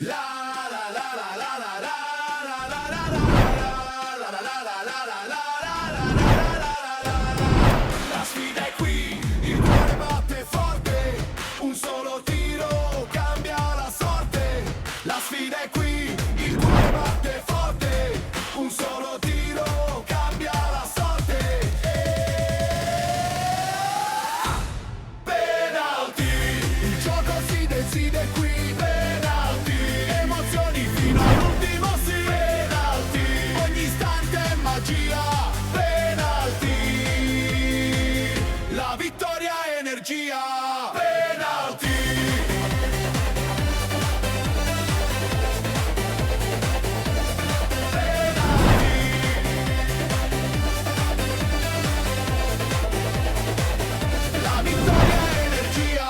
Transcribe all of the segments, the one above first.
La sfida è qui, il cuore batte forte, un solo tiro cambia la sorte. La sfida è qui, il cuore batte forte, un solo tiro cambia la sorte. Penalty, il gioco si decide qui. Penalty, emozioni fino all'ultimo sì. Penalty, ogni istante è magia. Penalty, la vittoria è energia. Penalty. La vittoria è energia.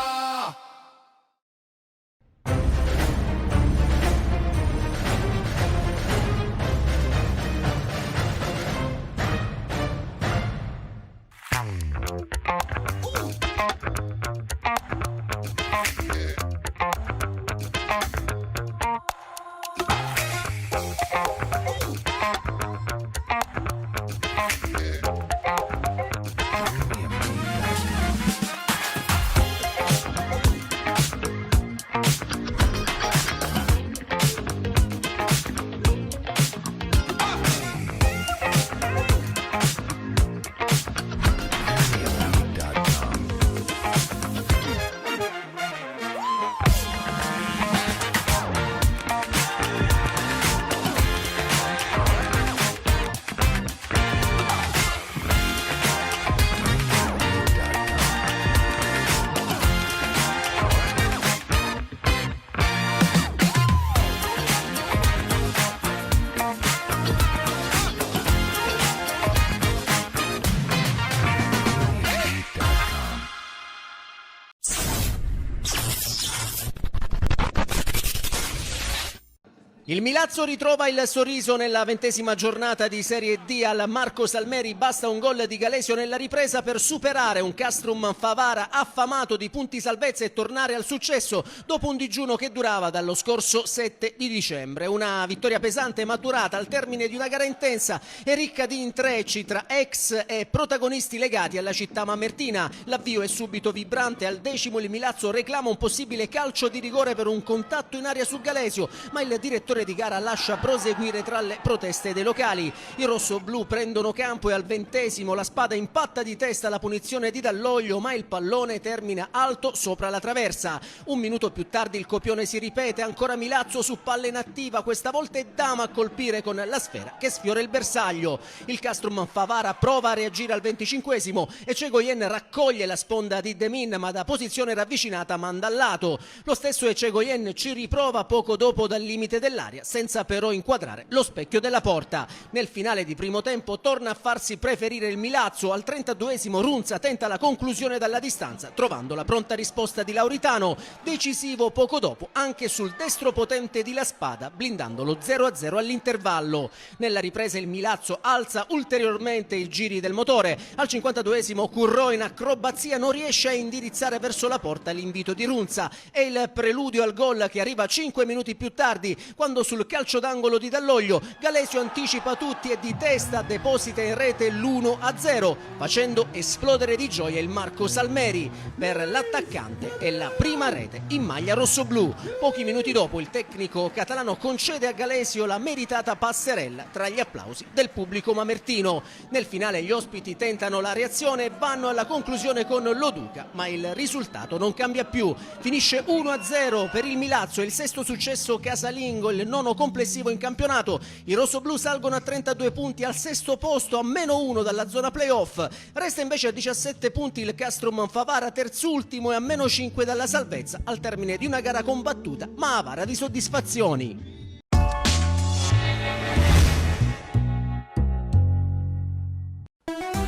Il Milazzo ritrova il sorriso nella 20ª giornata di Serie D al Marco Salmeri. Basta un gol di Galesio nella ripresa per superare un Castrum Favara affamato di punti salvezza e tornare al successo dopo un digiuno che durava dallo scorso 7 di dicembre. Una vittoria pesante maturata al termine di una gara intensa e ricca di intrecci tra ex e protagonisti legati alla città mamertina. L'avvio è subito vibrante. Al 10° il Milazzo reclama un possibile calcio di rigore per un contatto in aria su Galesio, ma il direttore di gara lascia proseguire tra le proteste dei locali. I rossoblù prendono campo e al 20° la Spada impatta di testa la punizione di Dall'Oglio, ma il pallone termina alto sopra la traversa. Un minuto più tardi il copione si ripete, ancora Milazzo su palla inattiva, questa volta è Dama a colpire con la sfera che sfiora il bersaglio. Il Castrum Favara prova a reagire al 25° e Cegoyen raccoglie la sponda di Demin, ma da posizione ravvicinata manda al lato. Lo stesso Cegoyen ci riprova poco dopo dal limite dell'area, senza però inquadrare lo specchio della porta. Nel finale di primo tempo torna a farsi preferire il Milazzo. Al 32° Runza tenta la conclusione dalla distanza, trovando la pronta risposta di Lauritano, decisivo poco dopo anche sul destro potente di La Spada, blindando lo 0-0 all'intervallo. Nella ripresa il Milazzo alza ulteriormente i giri del motore. Al 52° Currò in acrobazia non riesce a indirizzare verso la porta l'invito di Runza. È il preludio al gol che arriva 5 minuti più tardi, quando sul calcio d'angolo di Dall'Oglio Galesio anticipa tutti e di testa deposita in rete l'1-0, facendo esplodere di gioia il Marco Salmeri. Per l'attaccante è la prima rete in maglia rossoblù. Pochi minuti dopo il tecnico catalano concede a Galesio la meritata passerella tra gli applausi del pubblico mamertino. Nel finale gli ospiti tentano la reazione e vanno alla conclusione con Loduca, ma il risultato non cambia più. Finisce 1-0 per il Milazzo, il sesto successo casalingo, il nono complessivo in campionato. I rossoblù salgono a 32 punti al sesto posto, a -1 dalla zona playoff. Resta invece a 17 punti il Castrum Favara, terzultimo, e a -5 dalla salvezza, al termine di una gara combattuta ma avara di soddisfazioni.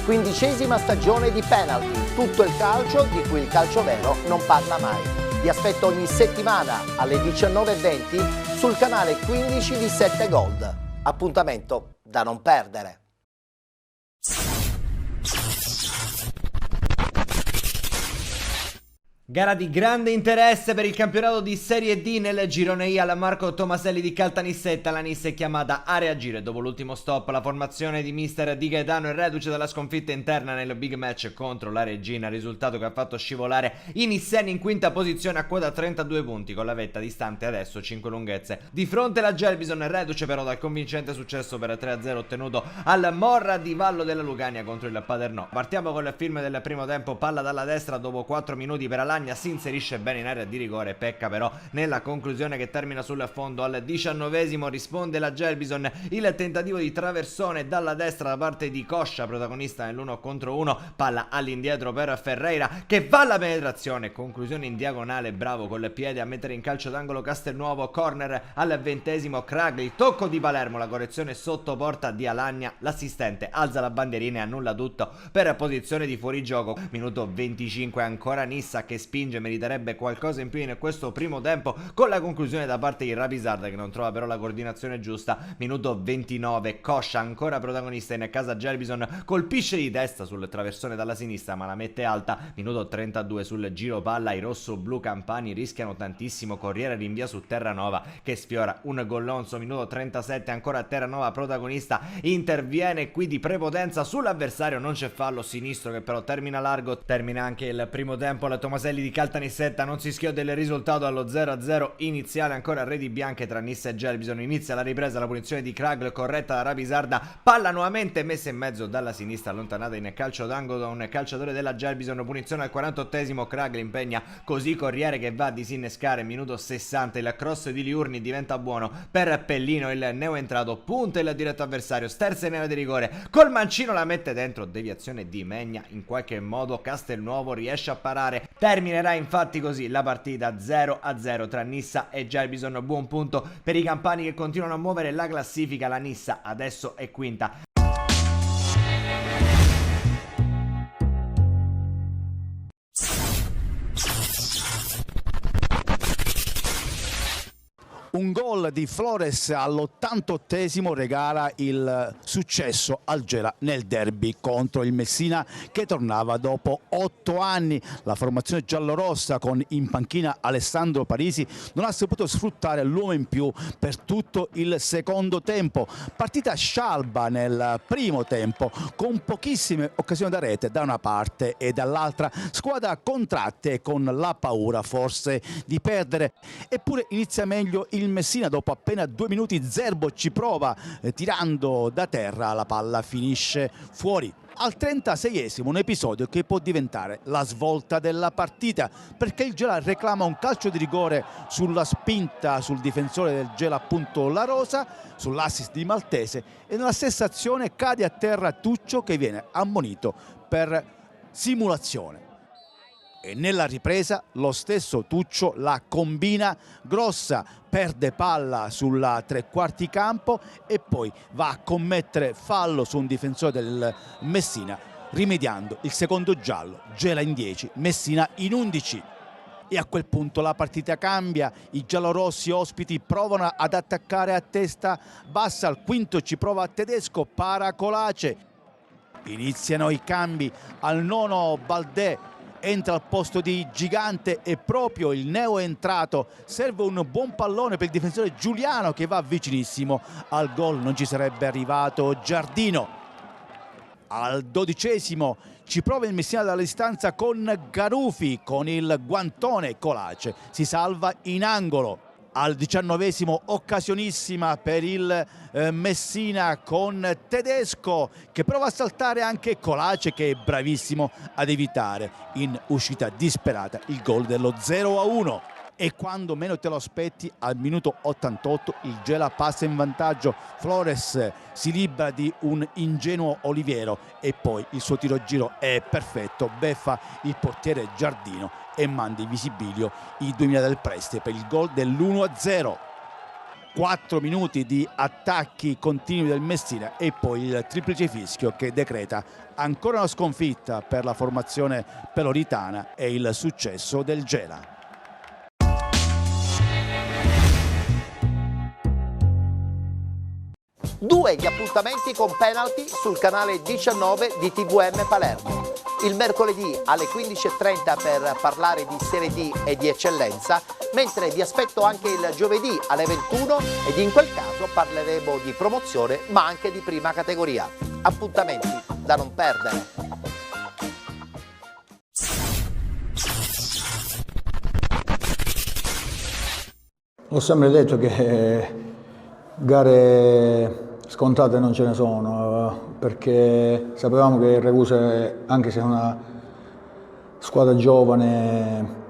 Quindicesima stagione di Penalty, tutto il calcio di cui il calcio vero non parla mai. Vi aspetto ogni settimana alle 19:20 sul canale 15 di 7 Gold. Appuntamento da non perdere. Gara di grande interesse per il campionato di Serie D nel girone I al Marco Tomaselli di Caltanissetta. La Nis è chiamata a reagire dopo l'ultimo stop. La formazione di mister Di Gaetano è reduce dalla sconfitta interna nel big match contro la Regina, risultato che ha fatto scivolare i nisseni in quinta posizione a quota 32 punti, con la vetta distante adesso 5 lunghezze. Di fronte la Gelbison, reduce però dal convincente successo per 3-0 ottenuto al Morra di Vallo della Lucania contro il Paternò. Partiamo con il film del primo tempo, palla dalla destra dopo 4 minuti per Alagna, si inserisce bene in area di rigore, pecca però nella conclusione che termina sul fondo. Al 19esimo risponde la Gelbison, il tentativo di traversone dalla destra da parte di Coscia, protagonista nell'1 contro 1, palla all'indietro per Ferreira che va alla penetrazione, conclusione in diagonale, bravo col piede a mettere in calcio d'angolo Castelnuovo, corner al 20esimo, Cragli, tocco di Palermo, la correzione sotto porta di Alagna, l'assistente alza la bandierina e annulla tutto per posizione di fuorigioco. Minuto 25, ancora Nissa che spinge, meriterebbe qualcosa in più in questo primo tempo, con la conclusione da parte di Rapisarda che non trova però la coordinazione giusta. Minuto 29, Coscia ancora protagonista in casa Gelbison, colpisce di testa sul traversone dalla sinistra ma la mette alta. Minuto 32, sul giro palla i rosso-blu campani rischiano tantissimo, Corriere rinvia su Terranova che sfiora un gollonzo. Minuto 37, ancora Terranova protagonista, interviene qui di prepotenza sull'avversario, non c'è fallo, sinistro che però termina largo. Termina anche il primo tempo, la Tomaselli di Caltanissetta non si schioda il risultato allo 0-0 iniziale, ancora reti bianche tra Nissa e Gelbison. Inizia la ripresa, la punizione di Kragl corretta da Rapisarda, palla nuovamente messa in mezzo dalla sinistra, allontanata in calcio d'angolo da un calciatore della Gelbison. Punizione al 48esimo, Kragl impegna così Corriere che va a disinnescare. Minuto 60, il cross di Liurni diventa buono per Pellino, il neoentrato punta il diretto avversario, sterza in area di rigore, col mancino la mette dentro, deviazione di Megna, in qualche modo Castelnuovo riesce a parare. Terminerà infatti così la partita 0-0 tra Nissa e Gelbison. Buon punto per i campani che continuano a muovere la classifica, la Nissa adesso è quinta. Un gol di Flores all'88esimo regala il successo al Gela nel derby contro il Messina che tornava dopo 8 anni. La formazione giallorossa con in panchina Alessandro Parisi non ha saputo sfruttare l'uomo in più per tutto il secondo tempo. Partita scialba nel primo tempo con pochissime occasioni da rete da una parte e dall'altra, squadra contratte con la paura forse di perdere. Eppure inizia meglio il Messina, dopo appena 2 minuti Zerbo ci prova tirando da terra, la palla finisce fuori. Al 36esimo un episodio che può diventare la svolta della partita, perché il Gela reclama un calcio di rigore sulla spinta sul difensore del Gela, appunto La Rosa, sull'assist di Maltese, e nella stessa azione cade a terra Tuccio che viene ammonito per simulazione. E nella ripresa lo stesso Tuccio la combina grossa, perde palla sulla tre quarti campo e poi va a commettere fallo su un difensore del Messina, rimediando il secondo giallo. Gela in 10, Messina in 11. E a quel punto la partita cambia, i giallorossi ospiti provano ad attaccare a testa bassa, al quinto ci prova Tedesco, para Colace. Iniziano i cambi, al nono Baldè entra al posto di Gigante e proprio il neoentrato serve un buon pallone per il difensore Giuliano che va vicinissimo al gol, non ci sarebbe arrivato Giardino. Al 12esimo ci prova il Messina dalla distanza con Garufi, con il guantone Colace si salva in angolo. Al 19esimo occasionissima per il Messina con Tedesco che prova a saltare anche Colace che è bravissimo ad evitare in uscita disperata il gol dello 0-1. E quando meno te lo aspetti, al minuto 88 il Gela passa in vantaggio, Flores si libera di un ingenuo Oliviero e poi il suo tiro giro è perfetto, beffa il portiere Giardino e manda in visibilio i 2000 del Preste per il gol dell'1-0. 4 minuti di attacchi continui del Messina e poi il triplice fischio che decreta ancora una sconfitta per la formazione peloritana e il successo del Gela. Due gli appuntamenti con penalty sul canale 19 di TVM Palermo. il mercoledì alle 15:30 per parlare di Serie D e di eccellenza, mentre vi aspetto anche il giovedì alle 21 ed in quel caso parleremo di promozione ma anche di prima categoria. Appuntamenti da non perdere. Ho sempre detto che gare scontate non ce ne sono, perché sapevamo che il Ragusa, anche se è una squadra giovane,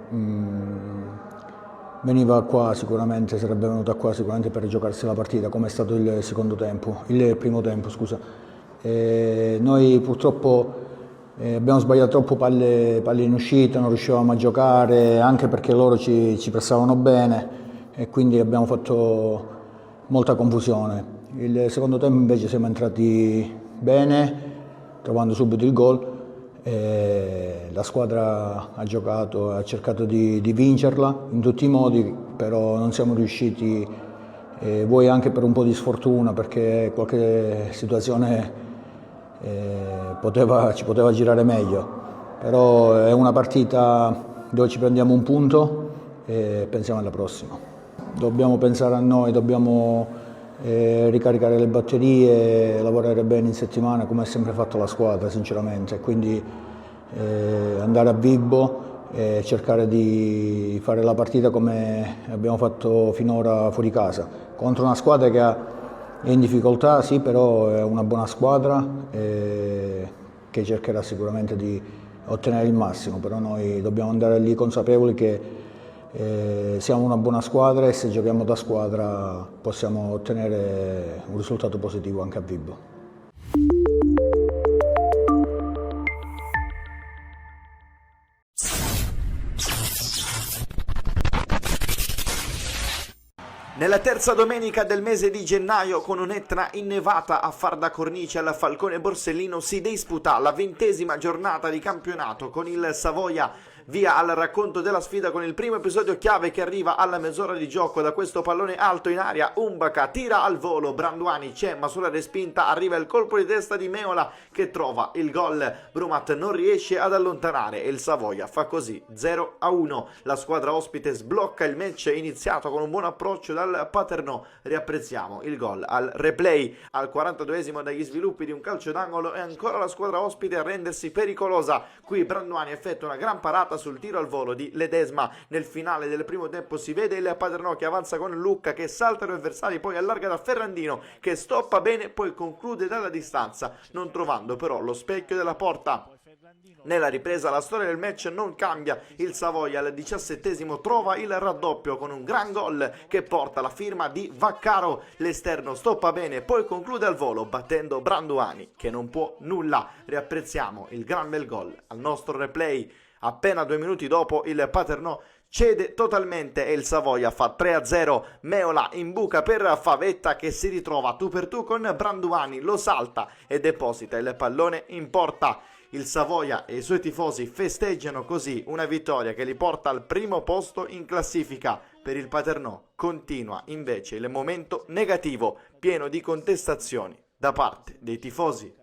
veniva qua sicuramente, sarebbe venuta qua sicuramente per giocarsi la partita, come è stato il primo tempo, scusa. Noi purtroppo abbiamo sbagliato troppo palle in uscita, non riuscivamo a giocare, anche perché loro ci pressavano bene e quindi abbiamo fatto molta confusione. Il secondo tempo invece siamo entrati bene, trovando subito il gol. La squadra ha giocato, ha cercato di vincerla in tutti i modi, però non siamo riusciti, vuoi anche per un po' di sfortuna, perché qualche situazione ci poteva girare meglio. Però è una partita dove ci prendiamo un punto e pensiamo alla prossima. Dobbiamo pensare a noi, dobbiamo ricaricare le batterie, lavorare bene in settimana come ha sempre fatto la squadra sinceramente, quindi andare a Vibo e cercare di fare la partita come abbiamo fatto finora fuori casa, contro una squadra che è in difficoltà, sì, però è una buona squadra che cercherà sicuramente di ottenere il massimo, però noi dobbiamo andare lì consapevoli che siamo una buona squadra e se giochiamo da squadra possiamo ottenere un risultato positivo anche a Vibo. Nella terza domenica del mese di gennaio, con un'Etna innevata a far da cornice al Falcone Borsellino, si disputa la 20ª giornata di campionato con il Savoia. Via al racconto della sfida con il primo episodio chiave che arriva alla mezz'ora di gioco. Da questo pallone alto in aria Umbaca tira al volo, Branduani c'è ma sulla respinta arriva il colpo di testa di Meola che trova il gol. Brumat non riesce ad allontanare e il Savoia fa così 0-1. La squadra ospite sblocca il match iniziato con un buon approccio dal Paternò. Riapprezziamo il gol al replay al 42esimo dagli sviluppi di un calcio d'angolo e ancora la squadra ospite a rendersi pericolosa. Qui Branduani effettua una gran parata sul tiro al volo di Ledesma. Nel finale del primo tempo si vede il Paternò che avanza con Lucca che salta gli avversari, poi allarga da Ferrandino che stoppa bene, poi conclude dalla distanza non trovando però lo specchio della porta. Nella ripresa la storia del match non cambia, il Savoia al 17esimo trova il raddoppio con un gran gol che porta la firma di Vaccaro. L'esterno stoppa bene, poi conclude al volo battendo Branduani che non può nulla. Riapprezziamo il gran bel gol al nostro replay. Appena 2 minuti dopo il Paternò cede totalmente e il Savoia fa 3-0. Meola in buca per Favetta che si ritrova tu per tu con Branduani, lo salta e deposita il pallone in porta. Il Savoia e i suoi tifosi festeggiano così una vittoria che li porta al primo posto in classifica. Per il Paternò continua invece il momento negativo, pieno di contestazioni da parte dei tifosi.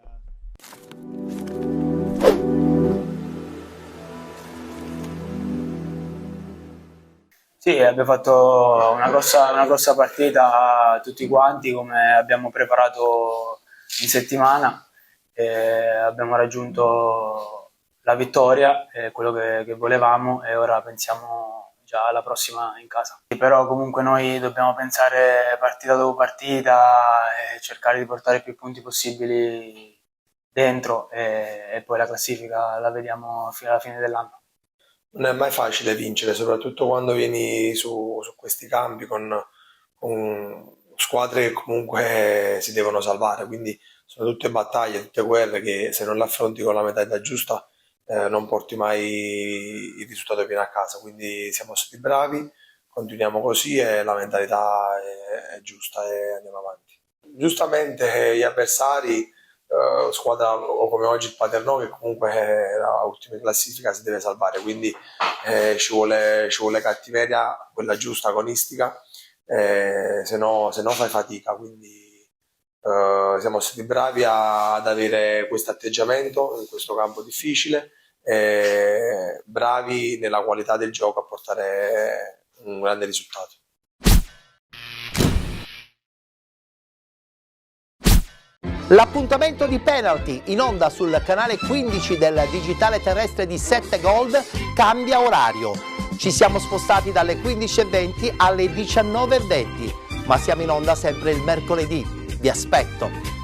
Sì, abbiamo fatto una grossa partita tutti quanti, come abbiamo preparato in settimana. Abbiamo raggiunto la vittoria, quello che volevamo, e ora pensiamo già alla prossima in casa. Però comunque noi dobbiamo pensare partita dopo partita e cercare di portare più punti possibili dentro e poi la classifica la vediamo fino alla fine dell'anno. Non è mai facile vincere, soprattutto quando vieni su questi campi con squadre che comunque si devono salvare, quindi sono tutte battaglie, tutte guerre che se non le affronti con la mentalità giusta non porti mai il risultato pieno a casa, quindi siamo stati bravi, continuiamo così e la mentalità è giusta e andiamo avanti. Giustamente gli avversari, squadra come oggi il Paternò che comunque era ultima in classifica si deve salvare, quindi ci vuole cattiveria, quella giusta, agonistica, se no fai fatica, quindi siamo stati bravi ad avere questo atteggiamento in questo campo difficile bravi nella qualità del gioco a portare un grande risultato. L'appuntamento di penalty in onda sul canale 15 del digitale terrestre di 7 Gold cambia orario. Ci siamo spostati dalle 15:20 alle 19:20, ma siamo in onda sempre il mercoledì. Vi aspetto.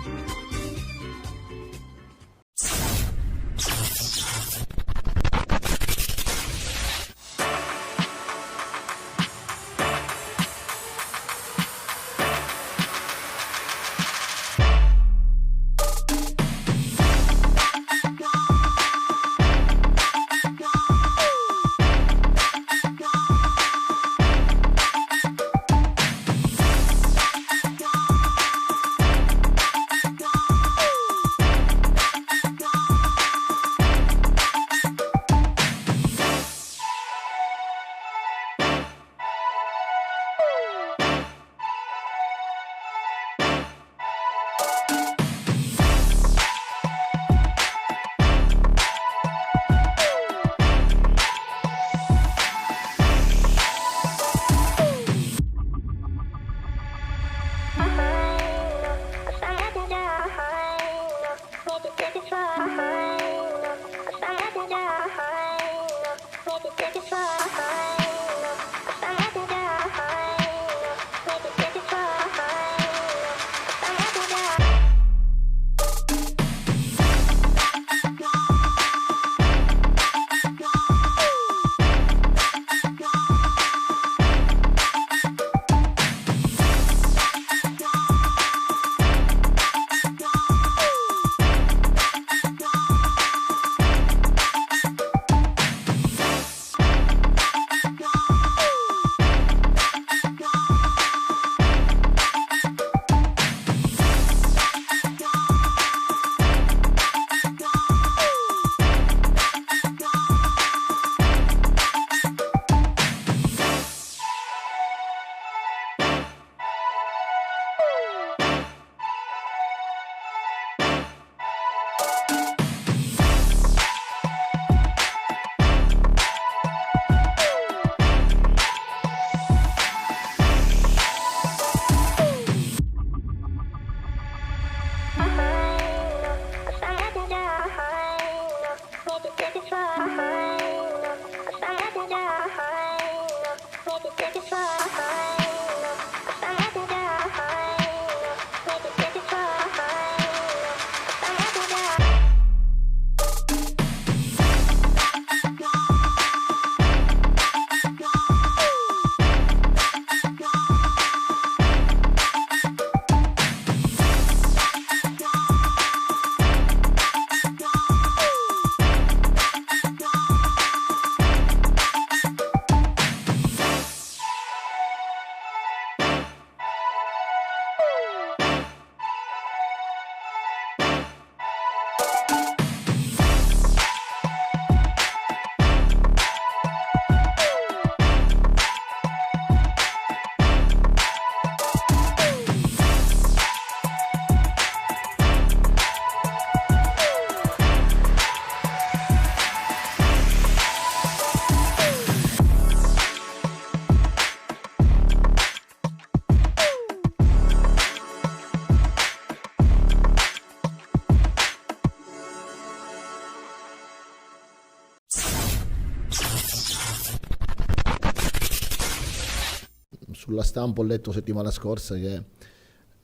Sulla stampa ho letto settimana scorsa che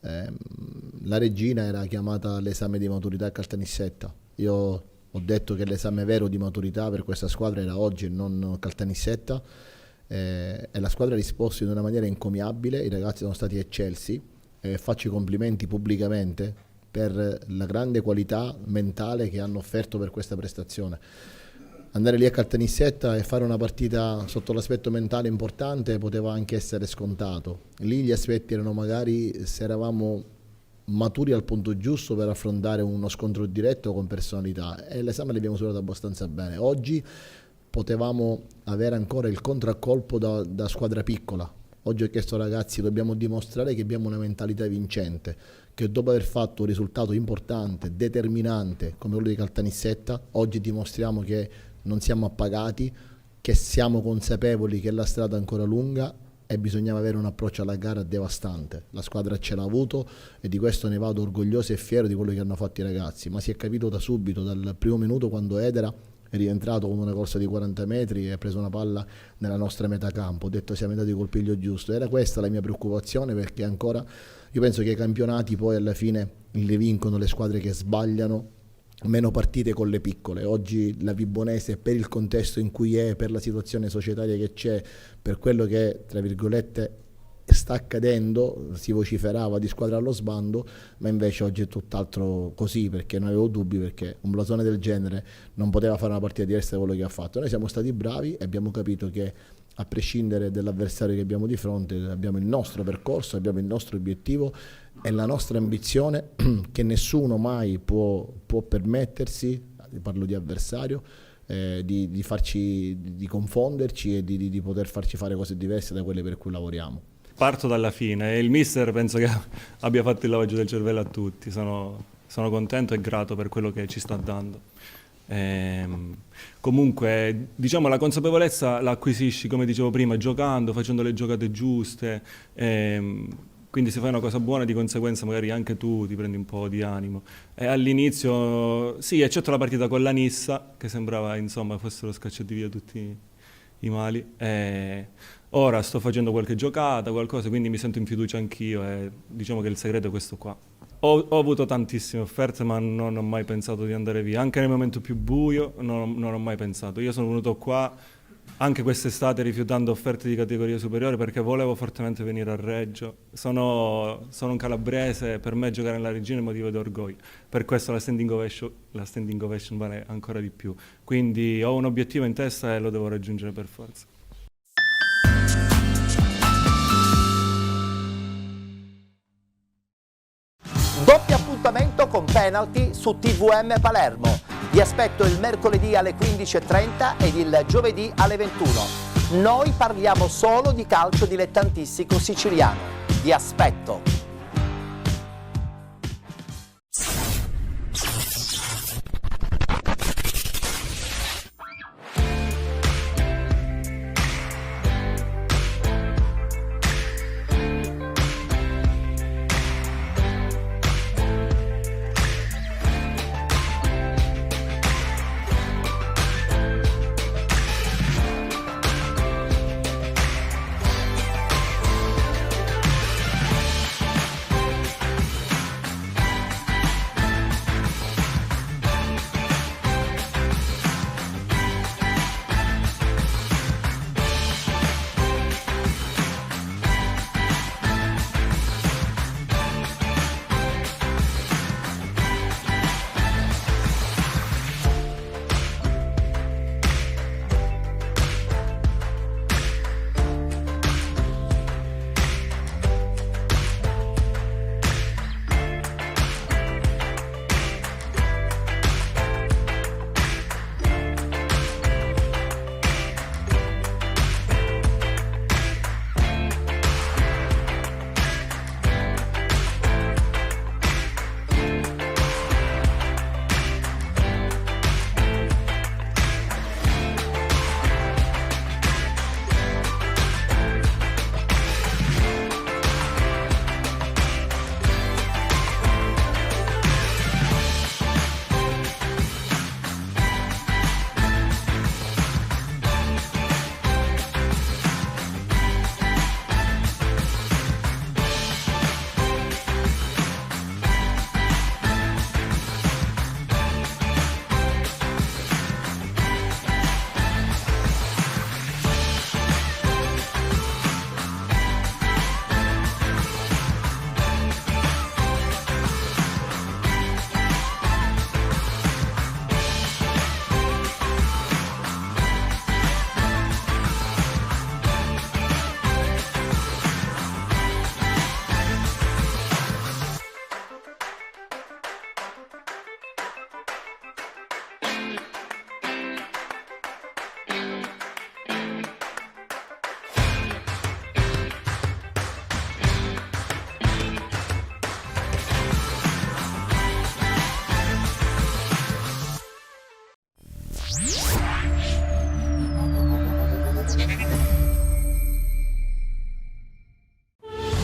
la regina era chiamata all'esame di maturità a Caltanissetta. Io ho detto che l'esame vero di maturità per questa squadra era oggi e non Caltanissetta, e la squadra ha risposto in una maniera encomiabile. I ragazzi sono stati eccelsi e faccio i complimenti pubblicamente per la grande qualità mentale che hanno offerto per questa prestazione. Andare lì a Caltanissetta e fare una partita sotto l'aspetto mentale importante poteva anche essere scontato. Lì gli aspetti erano magari se eravamo maturi al punto giusto per affrontare uno scontro diretto con personalità, e l'esame l'abbiamo superato abbastanza bene. Oggi potevamo avere ancora il contraccolpo da squadra piccola. Oggi ho chiesto ai ragazzi: dobbiamo dimostrare che abbiamo una mentalità vincente, che dopo aver fatto un risultato importante, determinante come quello di Caltanissetta, oggi dimostriamo che non siamo appagati, che siamo consapevoli che la strada è ancora lunga e bisognava avere un approccio alla gara devastante. La squadra ce l'ha avuto e di questo ne vado orgoglioso e fiero di quello che hanno fatto i ragazzi, ma si è capito da subito, dal primo minuto, quando Edera è rientrato con una corsa di 40 metri e ha preso una palla nella nostra metà campo. Ho detto siamo andati col piglio giusto. Era questa la mia preoccupazione, perché ancora io penso che i campionati poi alla fine li vincono le squadre che sbagliano meno partite con le piccole. Oggi la Vibonese, per il contesto in cui è, per la situazione societaria che c'è, per quello che tra virgolette sta accadendo, si vociferava di squadra allo sbando, ma invece oggi è tutt'altro così, perché non avevo dubbi, perché un blasone del genere non poteva fare una partita diversa da quello che ha fatto. Noi siamo stati bravi e abbiamo capito che, a prescindere dall'avversario che abbiamo di fronte, abbiamo il nostro percorso, abbiamo il nostro obiettivo e la nostra ambizione che nessuno mai può permettersi, parlo di avversario, di confonderci e di poter farci fare cose diverse da quelle per cui lavoriamo. Parto dalla fine e il mister penso che abbia fatto il lavaggio del cervello a tutti, sono contento e grato per quello che ci sta dando. Comunque diciamo la consapevolezza la acquisisci, come dicevo prima, giocando, facendo le giocate giuste, quindi se fai una cosa buona di conseguenza magari anche tu ti prendi un po' di animo. E all'inizio sì, eccetto la partita con la Nissa che sembrava insomma fossero scacciati via tutti i mali, ora sto facendo qualche giocata, qualcosa, quindi mi sento in fiducia anch'io e diciamo che il segreto è questo qua. Ho avuto tantissime offerte, ma non ho mai pensato di andare via, anche nel momento più buio non ho mai pensato. Io sono venuto qua anche quest'estate rifiutando offerte di categoria superiore perché volevo fortemente venire a Reggio. Sono un calabrese, per me giocare nella Regina è un motivo di orgoglio, per questo la standing ovation vale ancora di più. Quindi ho un obiettivo in testa e lo devo raggiungere per forza. Doppio appuntamento con Penalty su TVM Palermo. Vi aspetto il mercoledì alle 15:30 ed il giovedì alle 21. Noi parliamo solo di calcio dilettantistico siciliano. Vi aspetto.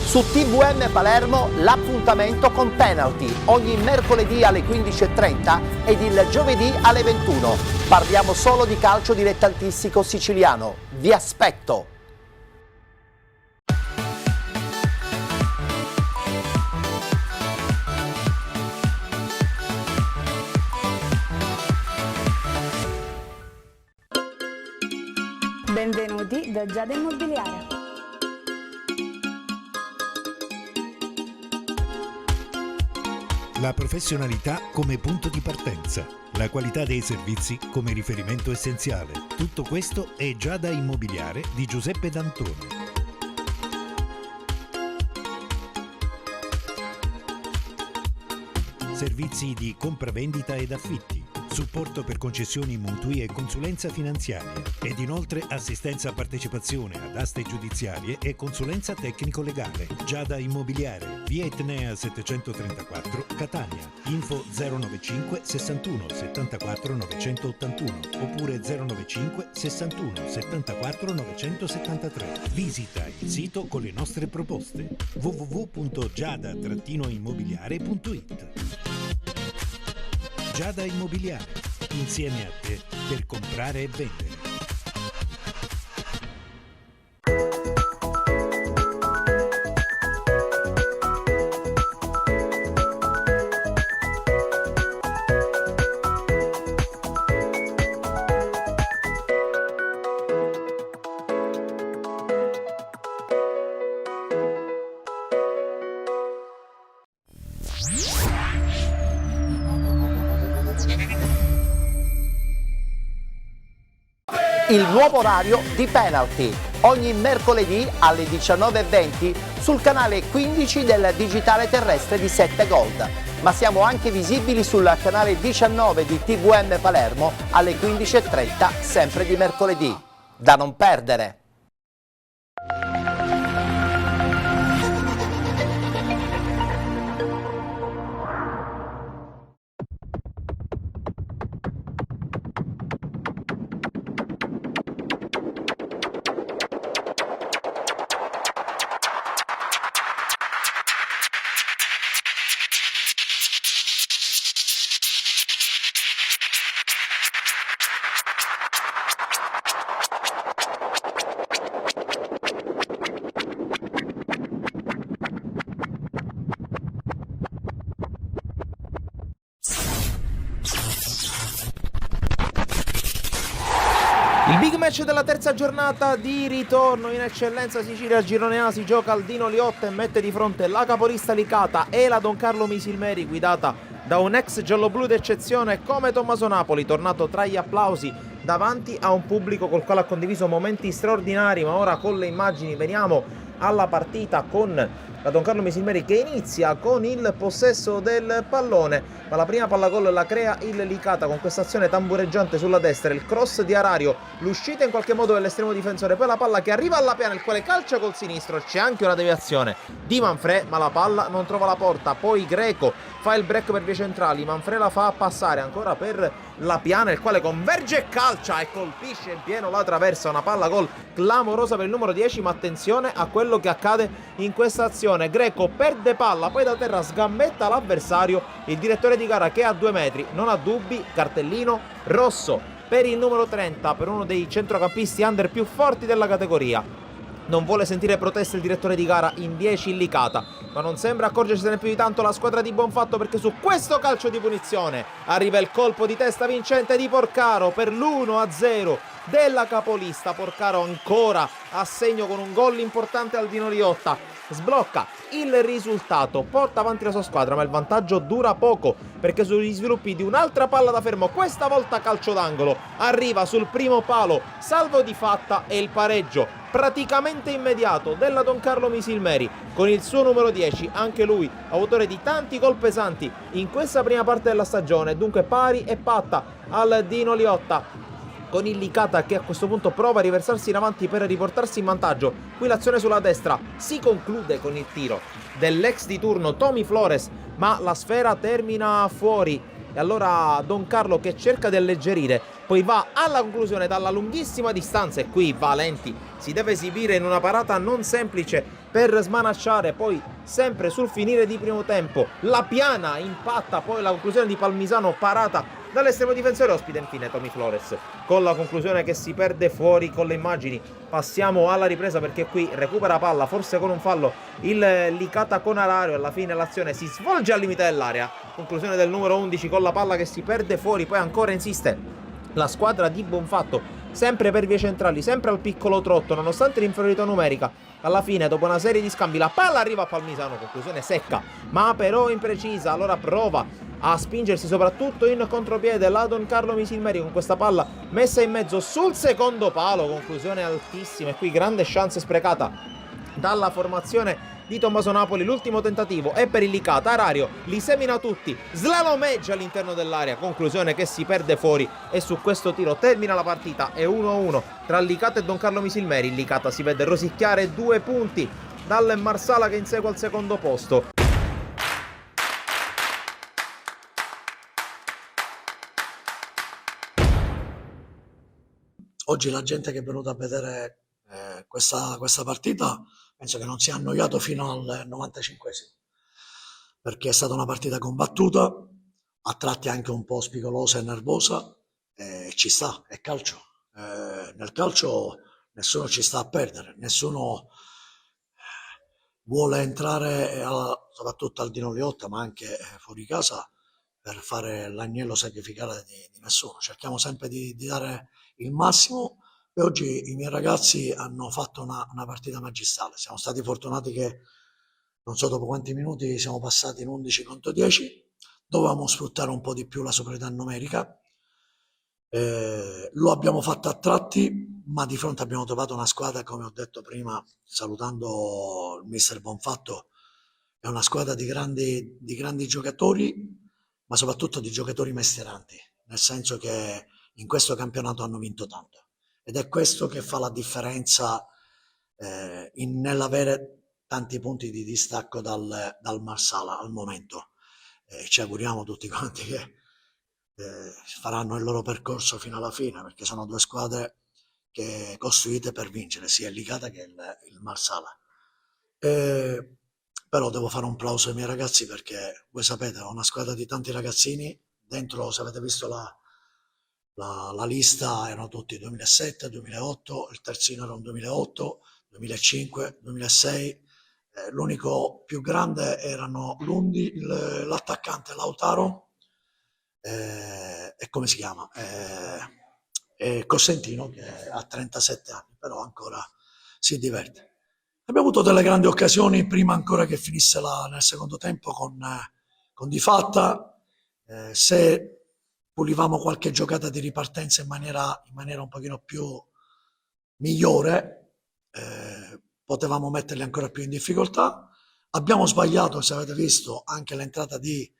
Su TVM Palermo l'appuntamento con Penalty, ogni mercoledì alle 15:30 ed il giovedì alle 21. Parliamo solo di calcio dilettantistico siciliano. Vi aspetto! Benvenuti da Giada Immobiliare. La professionalità come punto di partenza, la qualità dei servizi come riferimento essenziale. Tutto questo è Giada Immobiliare di Giuseppe D'Antoni. Servizi di compravendita ed affitti, supporto per concessioni mutui e consulenza finanziaria ed inoltre assistenza a partecipazione ad aste giudiziarie e consulenza tecnico-legale. Giada Immobiliare, via Etnea 734, Catania. Info 095 61 74 981 oppure 095 61 74 973. Visita il sito con le nostre proposte www.giada-immobiliare.it. Giada Immobiliare, insieme a te per comprare e vendere. Il nuovo orario di Penalty, ogni mercoledì alle 19:20 sul canale 15 del digitale terrestre di 7 Gold. Ma siamo anche visibili sul canale 19 di TVM Palermo alle 15:30, sempre di mercoledì. Da non perdere! Il big match della terza giornata di ritorno in eccellenza Sicilia Girone A si gioca al Dino Liotta e mette di fronte la capolista Licata e la Don Carlo Misilmeri, guidata da un ex gialloblu d'eccezione come Tommaso Napoli, tornato tra gli applausi davanti a un pubblico col quale ha condiviso momenti straordinari. Ma ora con le immagini veniamo alla partita con la Don Carlo Misilmeri che inizia con il possesso del pallone, ma la prima palla gol la crea il Licata con questa azione tambureggiante sulla destra, il cross di Arario, l'uscita in qualche modo dell'estremo difensore, poi la palla che arriva alla piana, il quale calcia col sinistro, c'è anche una deviazione di Manfrè, ma la palla non trova la porta, poi Greco fa il break per vie centrali, Manfrè la fa passare ancora per la piana, il quale converge e calcia e colpisce in pieno la traversa, una palla gol clamorosa per il numero 10, ma attenzione a quello che accade in questa azione. Greco perde palla, poi da terra sgammetta l'avversario, il direttore di gara che a 2 metri non ha dubbi, cartellino rosso per il numero 30, per uno dei centrocampisti under più forti della categoria. Non vuole sentire proteste il direttore di gara, in 10 il Licata, ma non sembra accorgersene più di tanto la squadra di Bonfatto, perché su questo calcio di punizione arriva il colpo di testa vincente di Porcaro per l'1-0 della capolista. Porcaro ancora a segno con un gol importante al Dino Liotta, sblocca il risultato, porta avanti la sua squadra, ma il vantaggio dura poco, perché sugli sviluppi di un'altra palla da fermo, questa volta calcio d'angolo, arriva sul primo palo salvo di fatta e il pareggio praticamente immediato della Don Carlo Misilmeri con il suo numero 10, anche lui autore di tanti gol pesanti in questa prima parte della stagione. Dunque pari e patta al Dino Liotta, con il Licata che a questo punto prova a riversarsi in avanti per riportarsi in vantaggio. Qui l'azione sulla destra si conclude con il tiro dell'ex di turno Tommy Flores, ma la sfera termina fuori. E allora Don Carlo, che cerca di alleggerire, poi va alla conclusione dalla lunghissima distanza, e qui Valenti si deve esibire in una parata non semplice per smanacciare, poi sempre sul finire di primo tempo la piana impatta, poi la conclusione di Palmisano parata dall'estremo difensore ospite, infine Tommy Flores con la conclusione che si perde fuori con le immagini. Passiamo alla ripresa perché qui recupera palla, forse con un fallo, il Licata con Arario. Alla fine l'azione si svolge al limite dell'area, conclusione del numero 11 con la palla che si perde fuori, poi ancora insiste la squadra di Bonfatto, sempre per vie centrali, sempre al piccolo trotto, nonostante l'inferiorità numerica. Alla fine, dopo una serie di scambi, la palla arriva a Palmisano, conclusione secca ma però imprecisa. Allora prova a spingersi soprattutto in contropiede la Don Carlo Misilmeri con questa palla messa in mezzo sul secondo palo, conclusione altissima, e qui grande chance sprecata dalla formazione di Tommaso Napoli. L'ultimo tentativo è per il Licata, Arario li semina tutti, slalomeggia all'interno dell'area, conclusione che si perde fuori, e su questo tiro termina la partita. È 1-1 tra Licata e Don Carlo Misilmeri. Il Licata si vede rosicchiare 2 punti dal Marsala che insegue al secondo posto. Oggi la gente che è venuta a vedere questa partita penso che non si è annoiato fino al 95esimo, perché è stata una partita combattuta, a tratti anche un po' spigolosa e nervosa, ci sta, è calcio. Nel calcio nessuno ci sta a perdere, nessuno vuole entrare soprattutto al Dino Liotta, ma anche fuori casa, per fare l'agnello sacrificale di nessuno. Cerchiamo sempre di dare il massimo, e oggi i miei ragazzi hanno fatto una partita magistrale. Siamo stati fortunati che non so dopo quanti minuti siamo passati in 11 contro 10, dovevamo sfruttare un po' di più la superiorità numerica, lo abbiamo fatto a tratti, ma di fronte abbiamo trovato una squadra, come ho detto prima salutando il mister Bonfatto, è una squadra di grandi giocatori, ma soprattutto di giocatori mestieranti, nel senso che in questo campionato hanno vinto tanto, ed è questo che fa la differenza nell'avere tanti punti di distacco dal Marsala al momento. Ci auguriamo tutti quanti che faranno il loro percorso fino alla fine, perché sono 2 squadre che costruite per vincere, sia il Licata che il Marsala. Però devo fare un plauso ai miei ragazzi, perché voi sapete, ho una squadra di tanti ragazzini dentro. Se avete visto la lista, erano tutti 2007, 2008, il terzino era un 2008, 2005, 2006, l'unico più grande erano Lundi, l'attaccante Lautaro, e come si chiama? E Cosentino, che ha 37 anni, però ancora si diverte. Abbiamo avuto delle grandi occasioni prima ancora che finisse nel secondo tempo con Di Fatta. Se pulivamo qualche giocata di ripartenza in maniera un pochino più migliore, potevamo metterli ancora più in difficoltà. Abbiamo sbagliato, se avete visto, anche l'entrata di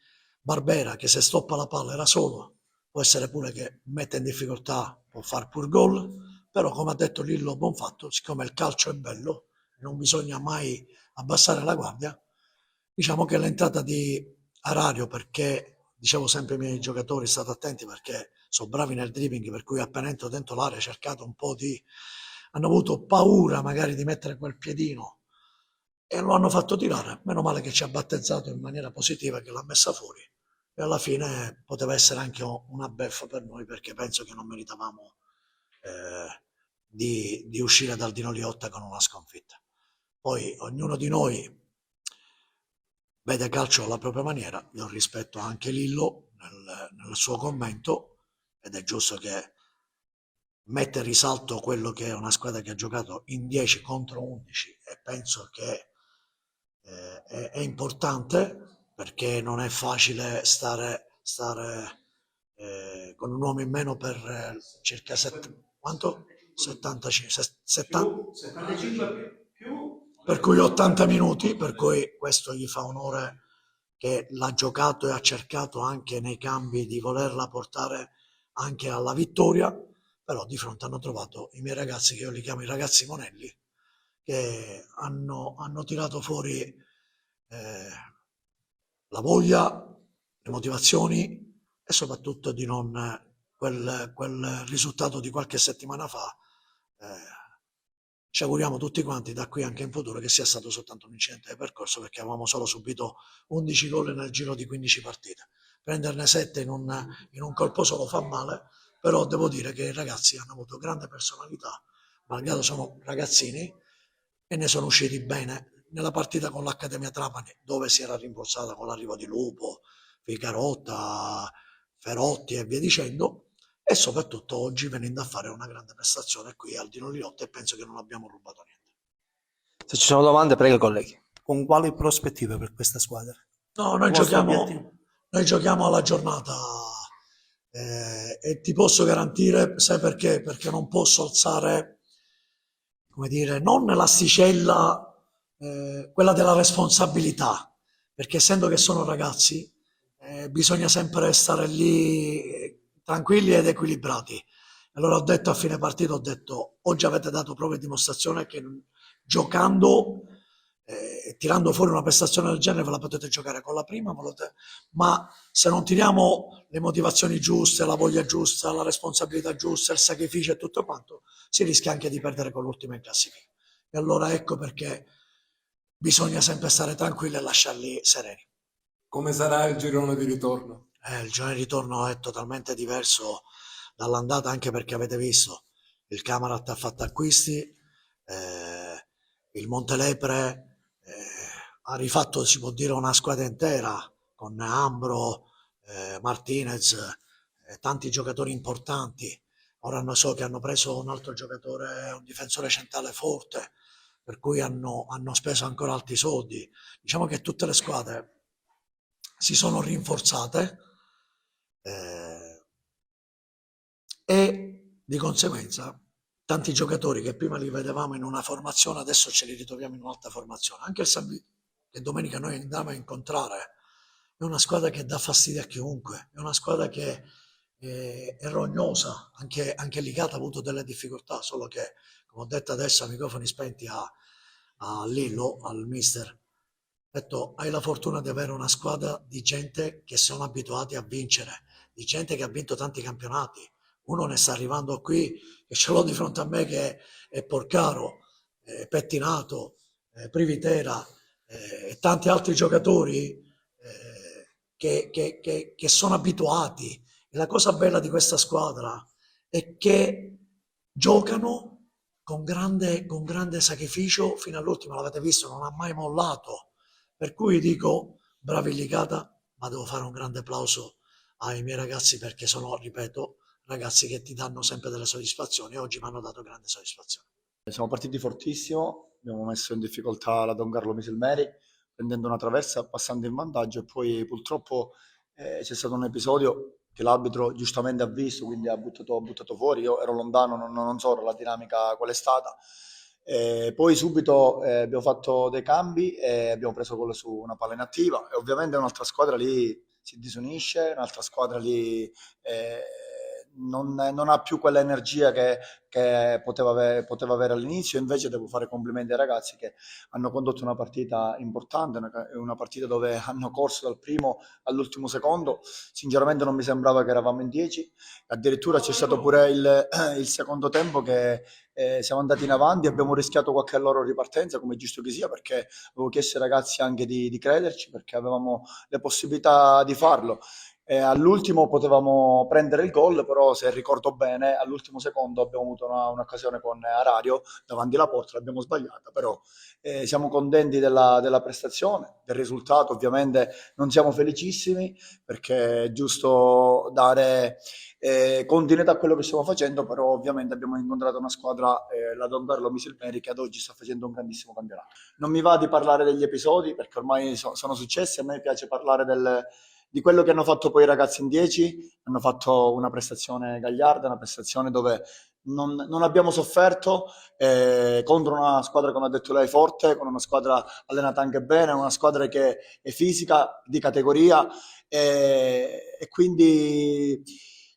Barbera, che se stoppa la palla era solo, può essere pure che mette in difficoltà, può far pur gol, però come ha detto Lillo Bonfatto, siccome il calcio è bello, non bisogna mai abbassare la guardia, diciamo che l'entrata di Arario, perché dicevo sempre ai miei giocatori, state attenti perché sono bravi nel dribbling, per cui appena entro dentro l'area ho cercato un po' hanno avuto paura magari di mettere quel piedino e lo hanno fatto tirare. Meno male che ci ha battezzato in maniera positiva, che l'ha messa fuori, e alla fine poteva essere anche una beffa per noi, perché penso che non meritavamo di uscire dal Dino Liotta con una sconfitta. Poi ognuno di noi vede calcio alla propria maniera. Io rispetto anche Lillo nel suo commento, ed è giusto che mette in risalto quello che è una squadra che ha giocato in 10 contro 11, e penso che è importante, perché non è facile stare con un uomo in meno per circa 75 per cui 80 minuti, per cui questo gli fa onore, che l'ha giocato e ha cercato anche nei cambi di volerla portare anche alla vittoria. Però di fronte hanno trovato i miei ragazzi, che io li chiamo i ragazzi monelli, che hanno tirato fuori la voglia, le motivazioni, e soprattutto di non quel risultato di qualche settimana fa ci auguriamo tutti quanti da qui anche in futuro che sia stato soltanto un incidente di percorso, perché avevamo solo subito 11 gol nel giro di 15 partite. Prenderne 7 in un colpo solo fa male, però devo dire che i ragazzi hanno avuto grande personalità, malgrado sono ragazzini, e ne sono usciti bene. Nella partita con l'Accademia Trapani, dove si era rinforzata con l'arrivo di Lupo, Ficarotta, Ferotti e via dicendo, e soprattutto oggi venendo a fare una grande prestazione qui al Dino Liotta, e penso che non abbiamo rubato niente. Se ci sono domande, prego colleghi. Con quali prospettive per questa squadra? No, noi giochiamo alla giornata e ti posso garantire, sai perché? Perché non posso alzare, come dire, non l'asticella, quella della responsabilità, perché essendo che sono ragazzi bisogna sempre stare lì tranquilli ed equilibrati. Allora ho detto a fine partita, oggi avete dato prova e dimostrazione che giocando, tirando fuori una prestazione del genere ve la potete giocare con la prima, ma se non tiriamo le motivazioni giuste, la voglia giusta, la responsabilità giusta, il sacrificio e tutto quanto, si rischia anche di perdere con l'ultima in classifica. E allora ecco perché bisogna sempre stare tranquilli e lasciarli sereni. Come sarà il girone di ritorno? Il girone di ritorno è totalmente diverso dall'andata, anche perché avete visto, il Camarat ha fatto acquisti, il Montelepre ha rifatto, si può dire, una squadra intera con Ambro, Martinez, tanti giocatori importanti. Ora so che hanno preso un altro giocatore, un difensore centrale forte, per cui hanno speso ancora altri soldi. Diciamo che tutte le squadre si sono rinforzate e di conseguenza tanti giocatori che prima li vedevamo in una formazione adesso ce li ritroviamo in un'altra formazione. Anche il San che domenica noi andavamo a incontrare è una squadra che dà fastidio a chiunque, è una squadra che è rognosa, anche Licata ha avuto delle difficoltà, solo che, come ho detto adesso a microfoni spenti a Lillo, al mister, ho detto hai la fortuna di avere una squadra di gente che sono abituati a vincere, di gente che ha vinto tanti campionati. Uno ne sta arrivando qui, che ce l'ho di fronte a me, che è Porcaro, Pettinato, Privitera e tanti altri giocatori che sono abituati. E la cosa bella di questa squadra è che giocano con grande sacrificio fino all'ultimo, l'avete visto, non ha mai mollato. Per cui dico, bravi Licata, ma devo fare un grande applauso ai miei ragazzi perché sono, ripeto, ragazzi che ti danno sempre delle soddisfazioni e oggi mi hanno dato grande soddisfazione. Siamo partiti fortissimo, abbiamo messo in difficoltà la Don Carlo Misilmeri prendendo una traversa, passando in vantaggio e poi purtroppo c'è stato un episodio che l'arbitro giustamente ha visto, quindi ha buttato fuori. Io ero lontano, non so la dinamica qual è stata. Poi subito abbiamo fatto dei cambi e abbiamo preso quello su una palla inattiva e ovviamente un'altra squadra lì si disunisce, un'altra squadra lì non ha più quella energia che poteva avere all'inizio. Invece devo fare complimenti ai ragazzi che hanno condotto una partita importante, una partita dove hanno corso dal primo all'ultimo secondo. Sinceramente non mi sembrava che eravamo in 10, addirittura c'è stato pure il secondo tempo che siamo andati in avanti, abbiamo rischiato qualche loro ripartenza, come è giusto che sia, perché avevo chiesto ai ragazzi anche di crederci, perché avevamo le possibilità di farlo. All'ultimo potevamo prendere il gol, però se ricordo bene all'ultimo secondo abbiamo avuto un'occasione con Arario davanti alla porta, l'abbiamo sbagliata, però siamo contenti della prestazione, del risultato. Ovviamente non siamo felicissimi perché è giusto dare continuità a quello che stiamo facendo, però ovviamente abbiamo incontrato una squadra, la Don Carlo Misilmeri, che ad oggi sta facendo un grandissimo campionato. Non mi va di parlare degli episodi perché ormai sono successi, a me piace parlare di quello che hanno fatto poi i ragazzi in 10. Hanno fatto una prestazione gagliarda, una prestazione dove non abbiamo sofferto contro una squadra, come ha detto lei, forte, con una squadra allenata anche bene, una squadra che è fisica, di categoria, e quindi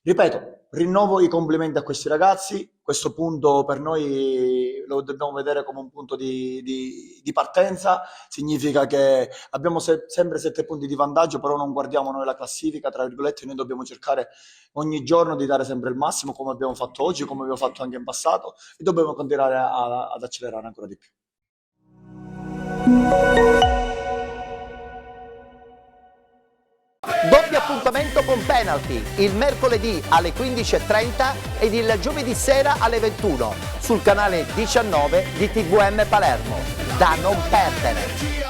ripeto, rinnovo i complimenti a questi ragazzi. questo punto per noi lo dobbiamo vedere come un punto di partenza, significa che abbiamo sempre 7 punti di vantaggio, però non guardiamo noi la classifica, tra virgolette, noi dobbiamo cercare ogni giorno di dare sempre il massimo, come abbiamo fatto oggi, come abbiamo fatto anche in passato, e dobbiamo continuare ad accelerare ancora di più. Doppio appuntamento con penalty, il mercoledì alle 15:30 ed il giovedì sera alle 21 sul canale 19 di TVM Palermo. Da non perdere!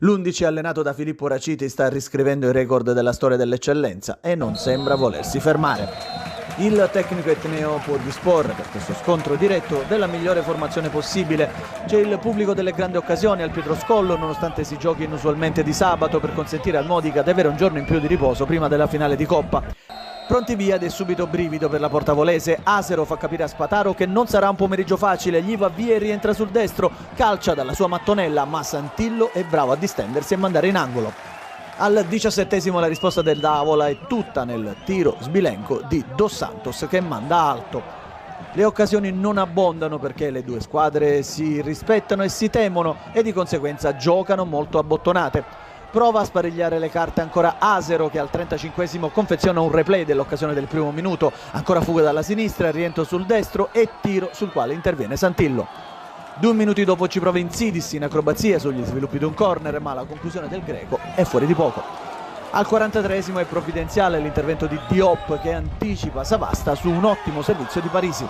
L'11 allenato da Filippo Raciti sta riscrivendo i record della storia dell'eccellenza e non sembra volersi fermare. Il tecnico etneo può disporre per questo scontro diretto della migliore formazione possibile. C'è il pubblico delle grandi occasioni al Pietroscollo, nonostante si giochi inusualmente di sabato per consentire al Modica di avere un giorno in più di riposo prima della finale di Coppa. Pronti via ed è subito brivido per la portavolese. Asero fa capire a Spataro che non sarà un pomeriggio facile, gli va via e rientra sul destro, calcia dalla sua mattonella, ma Santillo è bravo a distendersi e mandare in angolo. Al 17esimo la risposta del Davola è tutta nel tiro sbilenco di Dos Santos che manda alto. Le occasioni non abbondano perché le due squadre si rispettano e si temono e di conseguenza giocano molto abbottonate. Prova a sparigliare le carte ancora Asero che al 35esimo confeziona un replay dell'occasione del primo minuto, ancora fuga dalla sinistra, rientro sul destro e tiro sul quale interviene Santillo. 2 minuti dopo ci prova Insidis in acrobazia sugli sviluppi di un corner, ma la conclusione del greco è fuori di poco. Al 43esimo è provvidenziale l'intervento di Diop che anticipa Savasta su un ottimo servizio di Parisi.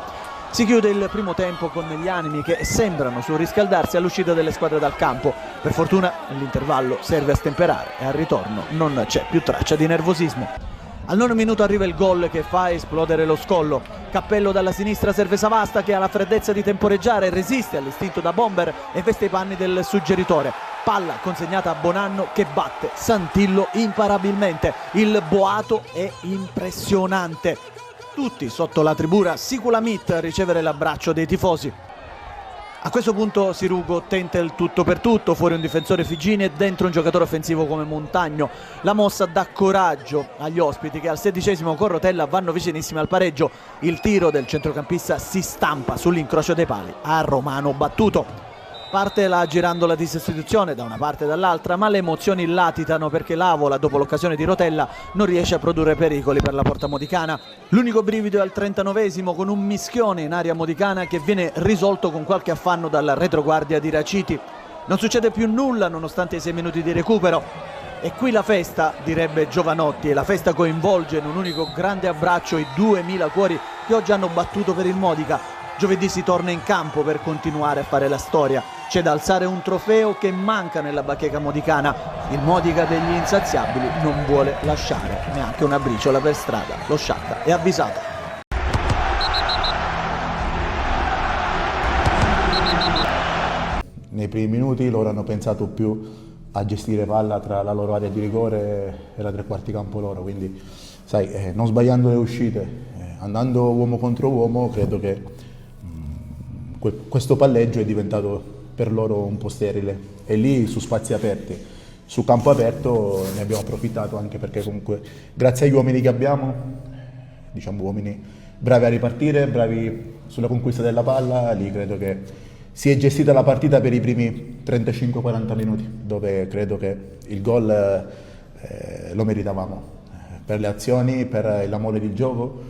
Si chiude il primo tempo con gli animi che sembrano surriscaldarsi all'uscita delle squadre dal campo. Per fortuna l'intervallo serve a stemperare e al ritorno non c'è più traccia di nervosismo. Al 9 minuto arriva il gol che fa esplodere lo scollo. Cappello dalla sinistra serve Savasta che ha la freddezza di temporeggiare, resiste all'istinto da bomber e veste i panni del suggeritore. Palla consegnata a Bonanno che batte Santillo imparabilmente. Il boato è impressionante. Tutti sotto la tribuna Siculamit a ricevere l'abbraccio dei tifosi. A questo punto Sirugo tenta il tutto per tutto, fuori un difensore Figini e dentro un giocatore offensivo come Montagno. La mossa dà coraggio agli ospiti che al 16esimo con Rotella vanno vicinissimi al pareggio. Il tiro del centrocampista si stampa sull'incrocio dei pali a Romano battuto. Parte la girandola di sostituzione da una parte e dall'altra, ma le emozioni latitano perché l'Avola, dopo l'occasione di Rotella, non riesce a produrre pericoli per la porta modicana. L'unico brivido è al 39esimo con un mischione in area modicana che viene risolto con qualche affanno dalla retroguardia di Raciti. Non succede più nulla nonostante i 6 minuti di recupero. E qui la festa, direbbe Giovanotti, e la festa coinvolge in un unico grande abbraccio i 2000 cuori che oggi hanno battuto per il Modica. Giovedì si torna in campo per continuare a fare la storia. C'è da alzare un trofeo che manca nella bacheca modicana. Il Modica degli insaziabili non vuole lasciare neanche una briciola per strada. Lo Sciacca è avvisato. Nei primi minuti loro hanno pensato più a gestire palla tra la loro area di rigore e la tre quarti campo loro, quindi sai, non sbagliando le uscite, andando uomo contro uomo, credo che questo palleggio è diventato per loro un po' sterile e lì su spazi aperti, su campo aperto ne abbiamo approfittato anche perché comunque grazie agli uomini che abbiamo, diciamo uomini bravi a ripartire, bravi sulla conquista della palla, lì credo che si è gestita la partita per i primi 35-40 minuti dove credo che il gol lo meritavamo per le azioni, per l'amore del gioco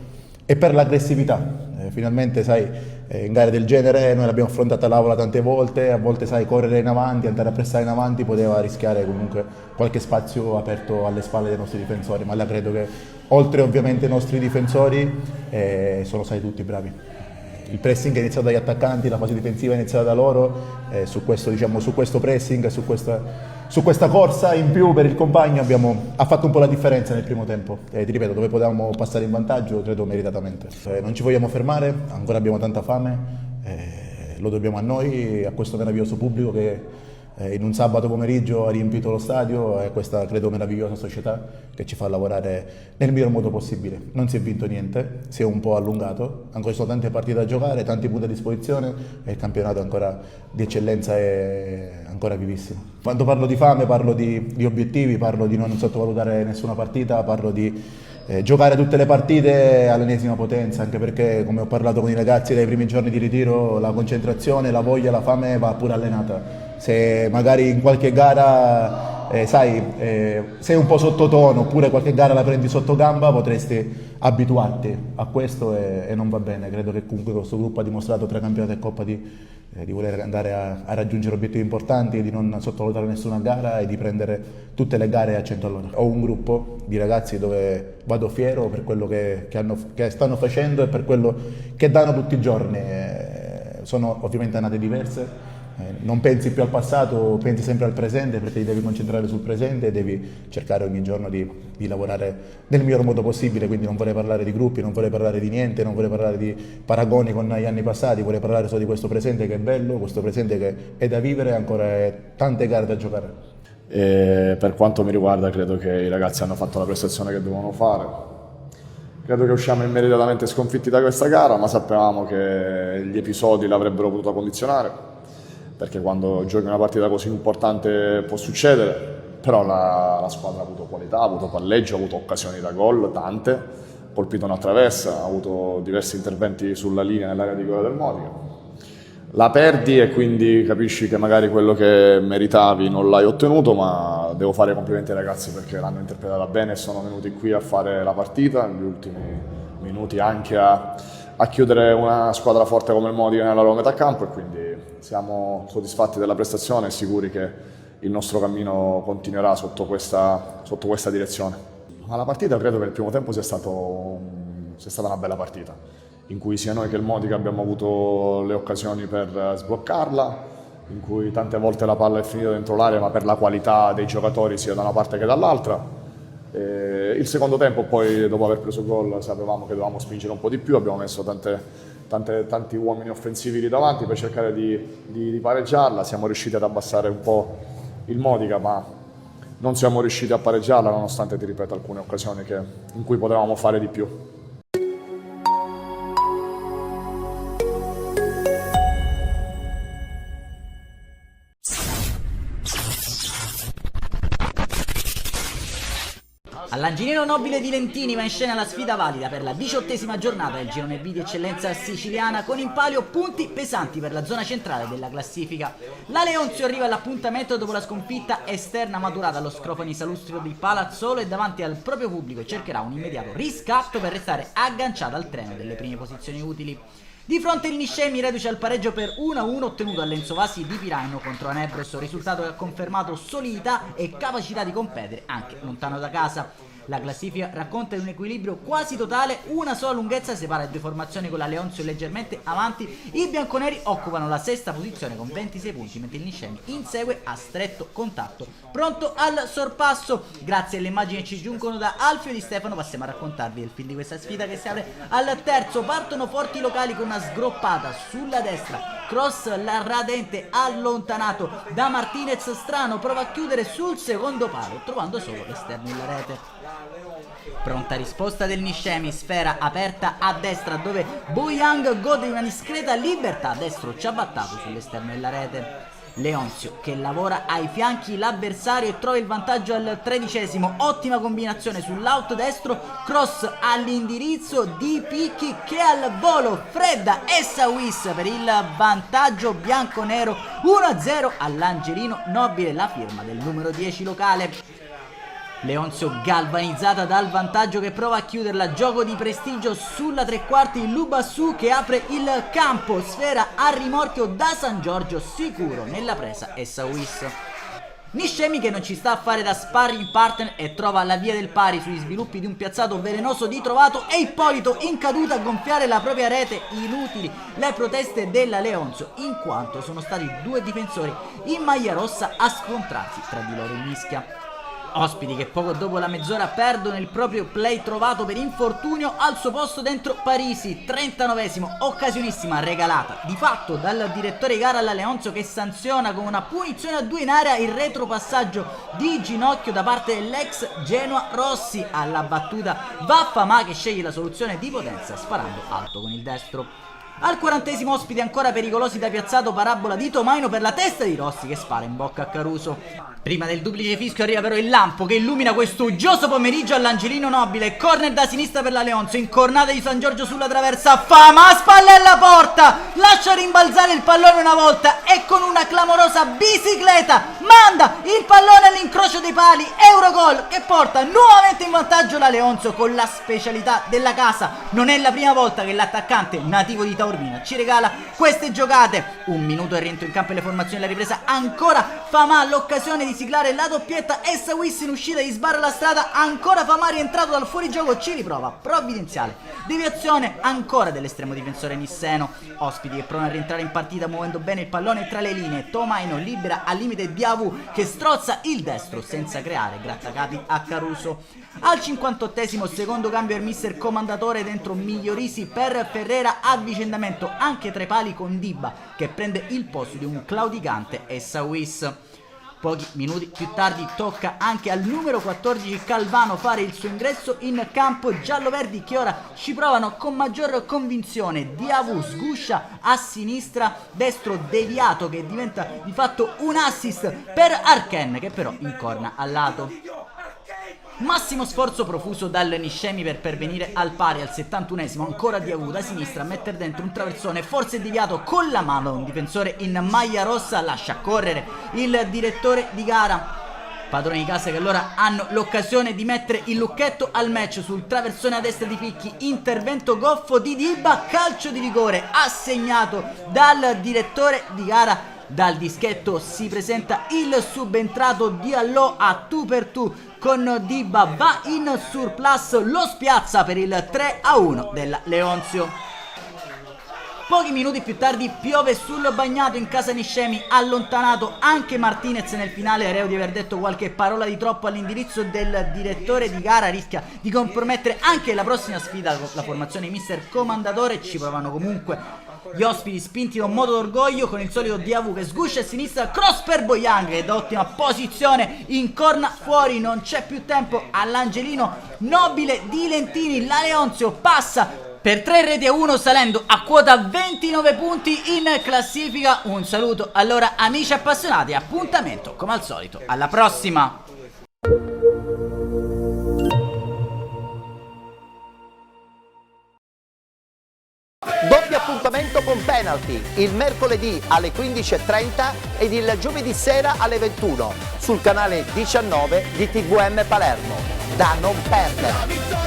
e per l'aggressività. Finalmente sai, in gare del genere noi l'abbiamo affrontata l'Avola tante volte, a volte sai correre in avanti, andare a pressare in avanti poteva rischiare comunque qualche spazio aperto alle spalle dei nostri difensori, ma là credo che oltre ovviamente ai nostri difensori sono stati tutti bravi. Il pressing è iniziato dagli attaccanti, la fase difensiva è iniziata da loro, su questo pressing, su questa corsa in più per il compagno ha fatto un po' la differenza nel primo tempo. Ti ripeto, dove potevamo passare in vantaggio, credo meritatamente. Non ci vogliamo fermare, ancora abbiamo tanta fame, lo dobbiamo a noi, a questo meraviglioso pubblico che in un sabato pomeriggio ha riempito lo stadio e questa credo meravigliosa società che ci fa lavorare nel miglior modo possibile. Non si è vinto niente, si è un po' allungato, ancora ci sono tante partite da giocare, tanti punti a disposizione e il campionato ancora di eccellenza è ancora vivissimo. Quando parlo di fame parlo di obiettivi, parlo di non sottovalutare nessuna partita, parlo di giocare tutte le partite all'ennesima potenza, anche perché come ho parlato con i ragazzi dai primi giorni di ritiro, la concentrazione, la voglia, la fame va pure allenata. Se magari in qualche gara sei un po' sottotono oppure qualche gara la prendi sotto gamba, potresti abituarti a questo e non va bene. Credo che comunque questo gruppo ha dimostrato tra campionato e Coppa di voler andare a raggiungere obiettivi importanti, di non sottovalutare nessuna gara e di prendere tutte le gare a 100 all'ora. Ho un gruppo di ragazzi dove vado fiero per quello che stanno facendo e per quello che danno tutti i giorni. Sono ovviamente annate diverse. Non pensi più al passato, pensi sempre al presente perché ti devi concentrare sul presente e devi cercare ogni giorno di lavorare nel miglior modo possibile, quindi non vorrei parlare di gruppi, non vorrei parlare di niente, non vorrei parlare di paragoni con gli anni passati, vorrei parlare solo di questo presente che è bello, questo presente che è da vivere e ancora tante gare da giocare. E per quanto mi riguarda credo che i ragazzi hanno fatto la prestazione che dovevano fare. Credo che usciamo immediatamente sconfitti da questa gara, ma sapevamo che gli episodi l'avrebbero potuta condizionare, perché quando giochi una partita così importante può succedere, però la squadra ha avuto qualità, ha avuto palleggio, ha avuto occasioni da gol, tante, ha colpito una traversa, ha avuto diversi interventi sulla linea nell'area di gol del Modica. La perdi e quindi capisci che magari quello che meritavi non l'hai ottenuto, ma devo fare i complimenti ai ragazzi perché l'hanno interpretata bene e sono venuti qui a fare la partita, negli ultimi minuti anche a chiudere una squadra forte come il Modica nella loro metà campo e quindi siamo soddisfatti della prestazione e sicuri che il nostro cammino continuerà sotto questa direzione. Ma la partita credo che il primo tempo sia stata una bella partita, in cui sia noi che il Modica abbiamo avuto le occasioni per sbloccarla, in cui tante volte la palla è finita dentro l'area ma per la qualità dei giocatori sia da una parte che dall'altra. Il secondo tempo poi dopo aver preso gol sapevamo che dovevamo spingere un po' di più, abbiamo messo tanti uomini offensivi lì davanti per cercare di pareggiarla, siamo riusciti ad abbassare un po' il Modica ma non siamo riusciti a pareggiarla nonostante, ti ripeto, alcune occasioni in cui potevamo fare di più. All'Angelino Nobile di Lentini va in scena la sfida valida per la 18ª giornata del girone B di eccellenza siciliana, con in palio punti pesanti per la zona centrale della classifica. La Leonzio arriva all'appuntamento dopo la sconfitta esterna maturata allo Scrofani Salustrio di Palazzolo e davanti al proprio pubblico cercherà un immediato riscatto per restare agganciata al treno delle prime posizioni utili. Di fronte il Niscemi reduce al pareggio per 1-1 ottenuto all'Enzo Vasi di Piraino contro Anebros, risultato che ha confermato solidità e capacità di competere anche lontano da casa. La classifica racconta di un equilibrio quasi totale, una sola lunghezza separa le due formazioni con la Leonzio leggermente avanti. I bianconeri occupano la sesta posizione con 26 punti, mentre il Niscemi insegue a stretto contatto, pronto al sorpasso. Grazie alle immagini che ci giungono da Alfio Di Stefano passiamo a raccontarvi il film di questa sfida che si apre al terzo. Partono forti i locali con una sgroppata sulla destra, cross radente allontanato da Martinez. Strano prova a chiudere sul secondo palo trovando solo l'esterno della rete. Pronta risposta del Niscemi, sfera aperta a destra dove Boyang gode di una discreta libertà, destro ciabattato sull'esterno della rete. Leonzio che lavora ai fianchi l'avversario e trova il vantaggio al 13°, ottima combinazione sull'out destro, cross all'indirizzo di Picchi che al volo fredda e Sawis per il vantaggio bianconero. 1-0 all'Angelino Nobile, la firma del numero 10 locale. Leonzio galvanizzata dal vantaggio che prova a chiuderla, gioco di prestigio sulla tre quarti, Lubassù che apre il campo, sfera a rimorchio da San Giorgio, sicuro nella presa Essaouis. Niscemi che non ci sta a fare da sparring partner e trova la via del pari sugli sviluppi di un piazzato velenoso di Trovato e Ippolito in caduta a gonfiare la propria rete. Inutili le proteste della Leonzio in quanto sono stati due difensori in maglia rossa a scontrarsi tra di loro in mischia. Ospiti che poco dopo la mezz'ora perdono il proprio play Trovato per infortunio, al suo posto dentro Parisi, 39esimo, occasionissima regalata di fatto dal direttore gara alla Leonzio che sanziona con una punizione a 2 in area il retropassaggio di ginocchio da parte dell'ex Genoa Rossi. Alla battuta va Famà che sceglie la soluzione di potenza sparando alto con il destro. Al 40esimo ospiti ancora pericolosi da piazzato, parabola di Tomaino per la testa di Rossi che spara in bocca a Caruso. Prima del duplice fischio arriva però il lampo che illumina questo uggioso pomeriggio all'Angelino Nobile. Corner da sinistra per la Leonzio, incornata di San Giorgio sulla traversa, Fama a spalle alla porta, lascia rimbalzare il pallone una volta e con una clamorosa bicicletta manda il pallone all'incrocio dei pali, Eurogol che porta nuovamente in vantaggio la Leonzio con la specialità della casa. Non è la prima volta che l'attaccante nativo di Taormina ci regala queste giocate. Un minuto e rientro in campo e le formazioni, la ripresa ancora Famà, l'occasione di siglare la doppietta, Essaouis in uscita gli sbarra la strada, ancora Famà rientrato dal fuorigioco, ci riprova, provvidenziale deviazione ancora dell'estremo difensore nisseno. Ospiti che provano a rientrare in partita muovendo bene il pallone tra le linee, Tomaino libera al limite Diavu che strozza il destro senza creare grattacapi a Caruso. Al 58esimo secondo cambio il mister Comandatore dentro Migliorisi per Ferrera, avvicendamento anche tra i pali con Dibba che prende il posto di un claudicante Essaouis. Pochi minuti più tardi tocca anche al numero 14 Calvano fare il suo ingresso in campo. Gialloverdi che ora ci provano con maggior convinzione. Diavu sguscia a sinistra, destro deviato che diventa di fatto un assist per Arken che però incorna al lato. Massimo sforzo profuso dal Niscemi per pervenire al pari al 71esimo, ancora Diavu da sinistra a mettere dentro un traversone, forse deviato con la mano, un difensore in maglia rossa lascia correre il direttore di gara. Padroni di casa che allora hanno l'occasione di mettere il lucchetto al match sul traversone a destra di Picchi, intervento goffo di Dibba, calcio di rigore assegnato dal direttore di gara. Dal dischetto si presenta il subentrato Diallo a tu per tu con Dibba, va in surplus, lo spiazza per il 3-1 della Leonzio. Pochi minuti più tardi piove sul bagnato in casa Niscemi, allontanato anche Martinez nel finale, reo di aver detto qualche parola di troppo all'indirizzo del direttore di gara, rischia di compromettere anche la prossima sfida con la formazione mister Comandatore. Ci provano comunque gli ospiti spinti da un moto d'orgoglio con il solito Diavu che sguscia a sinistra, cross per Boyang ed ottima posizione, incorna fuori, non c'è più tempo all'Angelino Nobile di Lentini, la Leonzio passa per 3-1 salendo a quota 29 punti in classifica. Un saluto allora amici appassionati, appuntamento come al solito alla prossima. Doppio appuntamento con penalty il mercoledì alle 15:30 ed il giovedì sera alle 21 sul canale 19 di TVM Palermo. Da non perdere.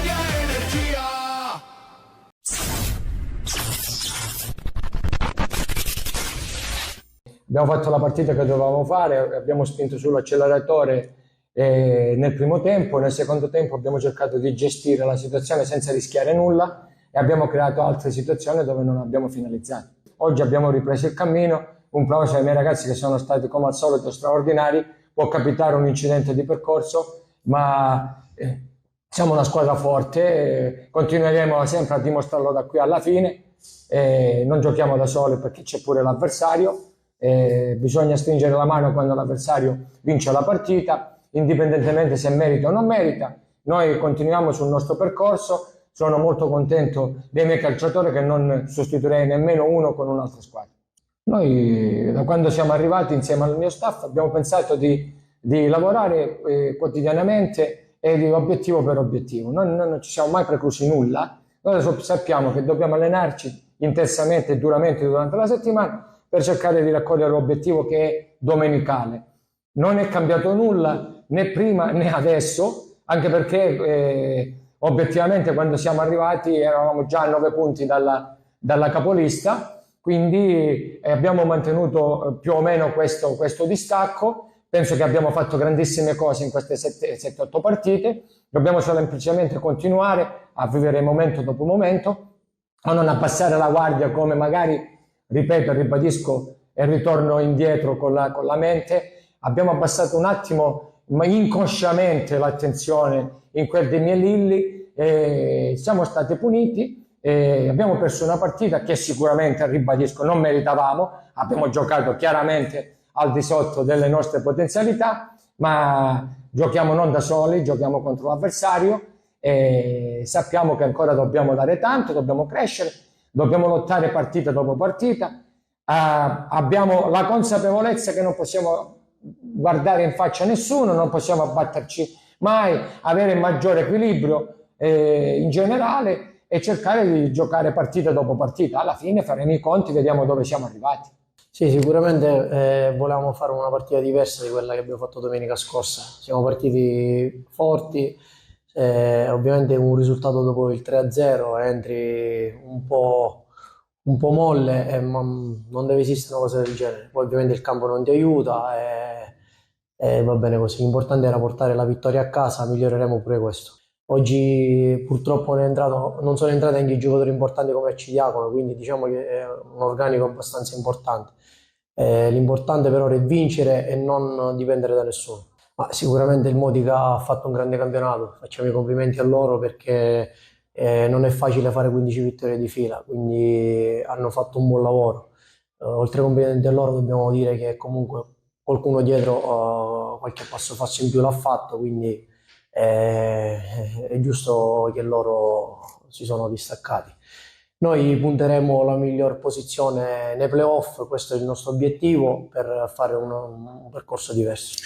Abbiamo fatto la partita che dovevamo fare, abbiamo spinto sull'acceleratore nel primo tempo, nel secondo tempo abbiamo cercato di gestire la situazione senza rischiare nulla e abbiamo creato altre situazioni dove non abbiamo finalizzato. Oggi abbiamo ripreso il cammino, un plauso ai miei ragazzi che sono stati come al solito straordinari. Può capitare un incidente di percorso, ma siamo una squadra forte, continueremo sempre a dimostrarlo da qui alla fine, non giochiamo da soli perché c'è pure l'avversario. Bisogna stringere la mano quando l'avversario vince la partita, indipendentemente se merita o non merita. Noi continuiamo sul nostro percorso, sono molto contento dei miei calciatori che non sostituirei nemmeno uno con un'altra squadra. Noi da quando siamo arrivati insieme al mio staff abbiamo pensato di lavorare quotidianamente e di obiettivo per obiettivo. Noi non ci siamo mai preclusi nulla, noi sappiamo che dobbiamo allenarci intensamente e duramente durante la settimana per cercare di raccogliere l'obiettivo che è domenicale. Non è cambiato nulla, né prima né adesso, anche perché obiettivamente quando siamo arrivati eravamo già a 9 punti dalla capolista, quindi abbiamo mantenuto più o meno questo distacco. Penso che abbiamo fatto grandissime cose in queste 7-8 partite, dobbiamo semplicemente continuare a vivere momento dopo momento, a non abbassare la guardia come magari, ripeto, ribadisco e ritorno indietro con la mente. Abbiamo abbassato un attimo, ma inconsciamente, l'attenzione in quel dei miei Lilli, siamo stati puniti, abbiamo perso una partita che sicuramente, ribadisco, non meritavamo, abbiamo giocato chiaramente al di sotto delle nostre potenzialità, ma giochiamo non da soli, giochiamo contro l'avversario e sappiamo che ancora dobbiamo dare tanto, dobbiamo crescere, dobbiamo lottare partita dopo partita. Abbiamo la consapevolezza che non possiamo guardare in faccia a nessuno, non possiamo abbatterci mai, avere maggiore equilibrio in generale e cercare di giocare partita dopo partita. Alla fine faremo i conti, vediamo dove siamo arrivati. Sì, sicuramente volevamo fare una partita diversa di quella che abbiamo fatto domenica scorsa. Siamo partiti forti, ovviamente un risultato dopo il 3-0 entri un po' molle, ma non deve esistere una cosa del genere. Poi ovviamente il campo non ti aiuta e va bene così. L'importante era portare la vittoria a casa, miglioreremo pure questo. Oggi purtroppo non sono entrati anche i giocatori importanti come Cidiacono, quindi diciamo che è un organico abbastanza importante. L'importante per ora è vincere e non dipendere da nessuno. Ma sicuramente il Modica ha fatto un grande campionato, facciamo i complimenti a loro perché non è facile fare 15 vittorie di fila, quindi hanno fatto un buon lavoro. Oltre ai complimenti a loro dobbiamo dire che comunque qualcuno dietro qualche passo falso in più l'ha fatto, quindi è giusto che loro si sono distaccati. Noi punteremo la miglior posizione nei playoff, questo è il nostro obiettivo per fare un percorso diverso.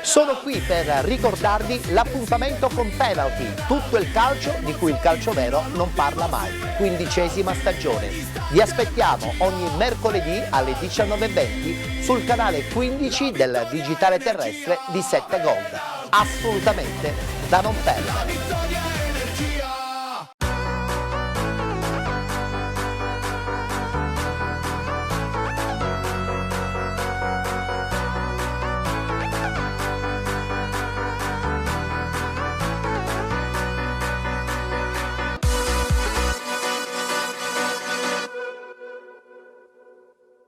Sono qui per ricordarvi l'appuntamento con Penalty, tutto il calcio di cui il calcio vero non parla mai. 15ª stagione. Vi aspettiamo ogni mercoledì alle 19:20 sul canale 15 del digitale terrestre di 7 Gold. Assolutamente da non perdere.